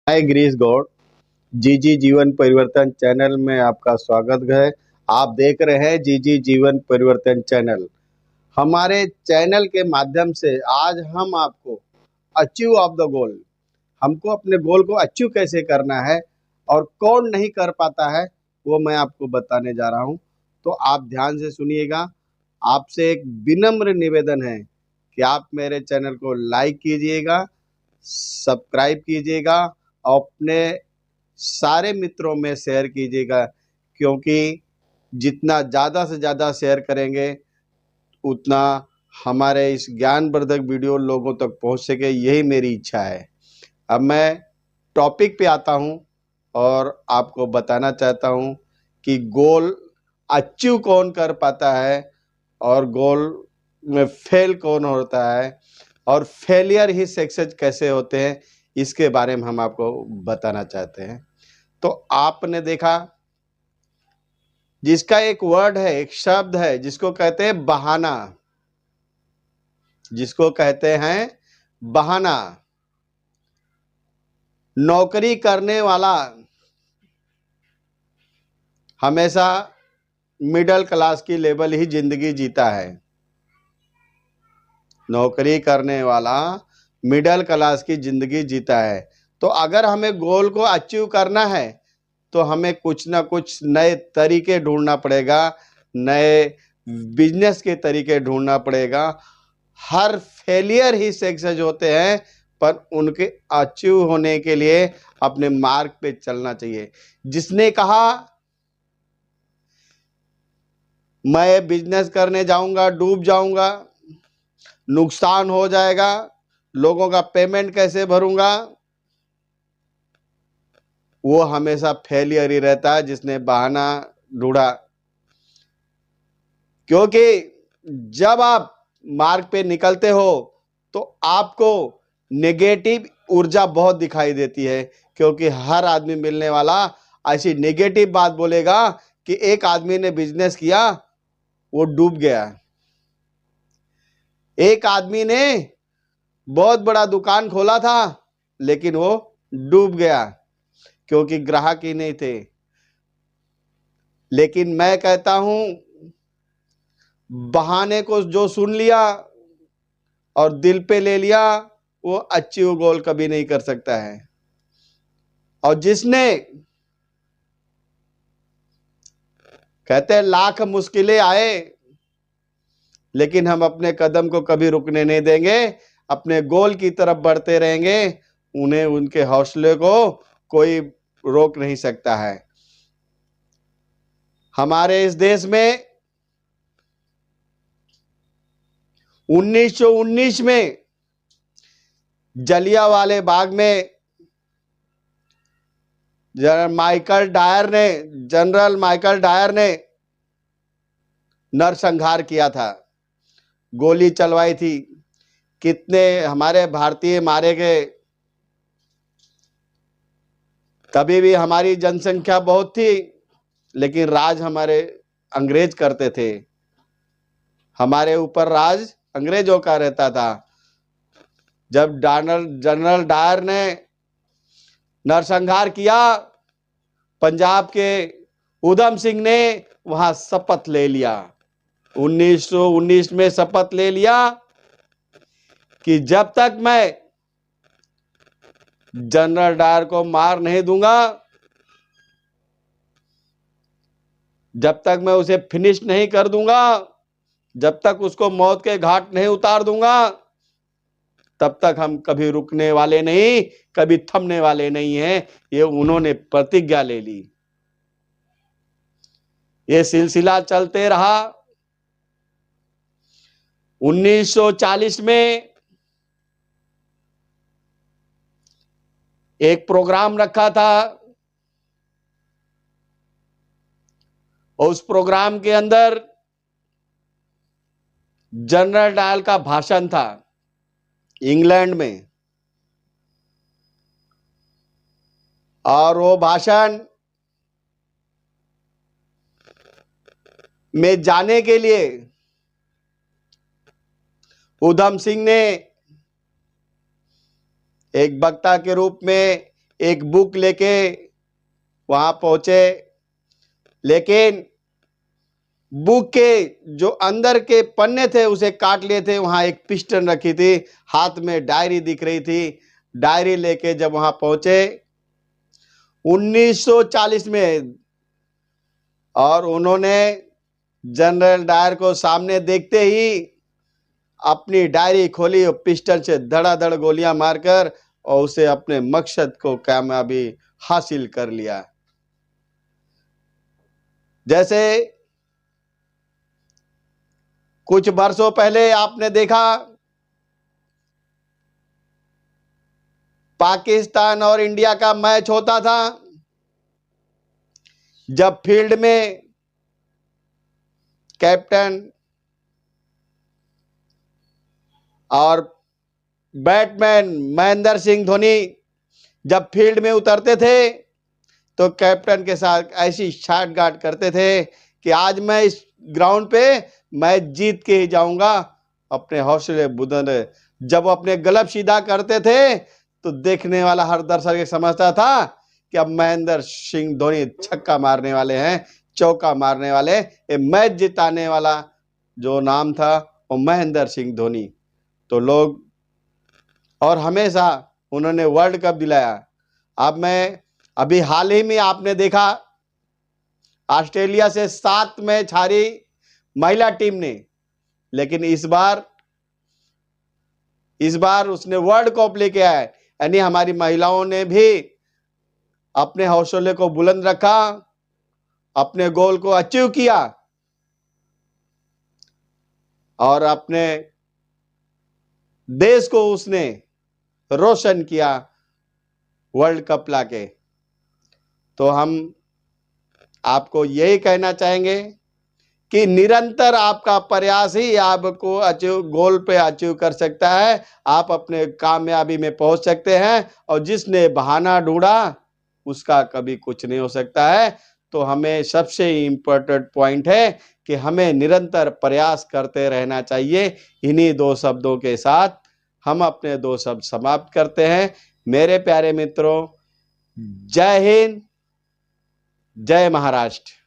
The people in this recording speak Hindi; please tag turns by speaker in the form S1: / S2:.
S1: मैं गिरीश गौड़ जी जी जीवन परिवर्तन चैनल में आपका स्वागत है। आप देख रहे हैं जी जी जीवन परिवर्तन चैनल। हमारे चैनल के माध्यम से आज हम आपको अचीव ऑफ द गोल, हमको अपने गोल को अचीव कैसे करना है और कौन नहीं कर पाता है वो मैं आपको बताने जा रहा हूं। तो आप ध्यान से सुनिएगा। आपसे एक विनम्र निवेदन है कि आप मेरे चैनल को लाइक कीजिएगा, सब्सक्राइब कीजिएगा और अपने सारे मित्रों में शेयर कीजिएगा, क्योंकि जितना ज़्यादा से ज़्यादा शेयर करेंगे उतना हमारे इस ज्ञानवर्धक वीडियो लोगों तक पहुंच सके, यही मेरी इच्छा है। अब मैं टॉपिक पे आता हूं और आपको बताना चाहता हूं कि गोल अचीव कौन कर पाता है और गोल में फेल कौन होता है और फेलियर ही सक्सेस कैसे होते हैं, इसके बारे में हम आपको बताना चाहते हैं। तो आपने देखा, जिसका एक वर्ड है, एक शब्द है जिसको कहते हैं बहाना, जिसको कहते हैं बहाना। नौकरी करने वाला हमेशा मिडिल क्लास की लेवल ही जिंदगी जीता है। नौकरी करने वाला मिडिल क्लास की जिंदगी जीता है। तो अगर हमें गोल को अचीव करना है तो हमें कुछ ना कुछ नए तरीके ढूंढना पड़ेगा, नए बिजनेस के तरीके ढूंढना पड़ेगा। हर फेलियर ही सक्सेस होते हैं, पर उनके अचीव होने के लिए अपने मार्ग पे चलना चाहिए। जिसने कहा मैं बिजनेस करने जाऊंगा डूब जाऊंगा, नुकसान हो जाएगा, लोगों का पेमेंट कैसे भरूंगा, वो हमेशा फेलियर ही रहता है जिसने बहाना ढूंढा। क्योंकि जब आप मार्ग पे निकलते हो तो आपको नेगेटिव ऊर्जा बहुत दिखाई देती है, क्योंकि हर आदमी मिलने वाला ऐसी नेगेटिव बात बोलेगा कि एक आदमी ने बिजनेस किया, वो डूब गया। एक आदमी ने बहुत बड़ा दुकान खोला था, लेकिन वो डूब गया क्योंकि ग्राहक ही नहीं थे। लेकिन मैं कहता हूं, बहाने को जो सुन लिया और दिल पे ले लिया, वो अचीव गोल कभी नहीं कर सकता है। और जिसने, कहते हैं लाख मुश्किलें आए लेकिन हम अपने कदम को कभी रुकने नहीं देंगे, अपने गोल की तरफ बढ़ते रहेंगे, उन्हें उनके हौसले को कोई रोक नहीं सकता है। हमारे इस देश में 1919 में जलियांवाले बाग में जनरल माइकल डायर ने नरसंहार किया था, गोली चलवाई थी। कितने हमारे भारतीय मारे गए। तभी भी हमारी जनसंख्या बहुत थी, लेकिन राज हमारे अंग्रेज करते थे। हमारे ऊपर राज अंग्रेजों का रहता था। जब जनरल डायर ने नरसंहार किया, पंजाब के उधम सिंह ने वहां शपथ ले लिया। 1919 में शपथ ले लिया कि जब तक मैं जनरल डायर को मार नहीं दूंगा, जब तक मैं उसे फिनिश नहीं कर दूंगा, जब तक उसको मौत के घाट नहीं उतार दूंगा, तब तक हम कभी रुकने वाले नहीं, कभी थमने वाले नहीं हैं। ये उन्होंने प्रतिज्ञा ले ली। ये सिलसिला चलते रहा। 1940 में एक प्रोग्राम रखा था, और उस प्रोग्राम के अंदर जनरल डायर का भाषण था इंग्लैंड में। और वो भाषण में जाने के लिए उधम सिंह ने एक वक्ता के रूप में एक बुक लेके वहां पहुंचे, लेकिन बुक के जो अंदर के पन्ने थे उसे काट लिए थे। वहां एक पिस्टन रखी थी, हाथ में डायरी दिख रही थी। डायरी लेके जब वहां पहुंचे 1940 में, और उन्होंने जनरल डायर को सामने देखते ही अपनी डायरी खोली और पिस्टल से धड़ाधड़ गोलियां मारकर और उसे अपने मकसद को कामयाबी हासिल कर लिया। जैसे कुछ वर्षों पहले आपने देखा पाकिस्तान और इंडिया का मैच होता था, जब फील्ड में कैप्टन और बैट्समैन महेंद्र सिंह धोनी जब फील्ड में उतरते थे तो कैप्टन के साथ ऐसी साठगांठ करते थे कि आज मैं इस ग्राउंड पे मैच जीत के ही जाऊंगा। अपने हौसले बुलंद, जब अपने गलब सीधा करते थे तो देखने वाला हर दर्शक ये समझता था कि अब महेंद्र सिंह धोनी छक्का मारने वाले हैं, चौका मारने वाले, ये मैच जिताने वाला जो नाम था वो महेंद्र सिंह धोनी। तो लोग, और हमेशा उन्होंने वर्ल्ड कप दिलाया। अब मैं अभी हाल ही में आपने देखा ऑस्ट्रेलिया से 7 मैच हारी महिला टीम ने, लेकिन इस बार उसने वर्ल्ड कप लेके आया। यानी हमारी महिलाओं ने भी अपने हौसले को बुलंद रखा, अपने गोल को अचीव किया और अपने देश को उसने रोशन किया वर्ल्ड कप लाके। तो हम आपको यही कहना चाहेंगे कि निरंतर आपका प्रयास ही आपको गोल पे अचीव कर सकता है। आप अपने कामयाबी में पहुंच सकते हैं, और जिसने बहाना ढूंढा उसका कभी कुछ नहीं हो सकता है। तो हमें सबसे इम्पोर्टेंट पॉइंट है कि हमें निरंतर प्रयास करते रहना चाहिए। इन्हीं 2 शब्दों के साथ हम अपने 2 शब्द समाप्त करते हैं। मेरे प्यारे मित्रों, जय हिंद, जय महाराष्ट्र।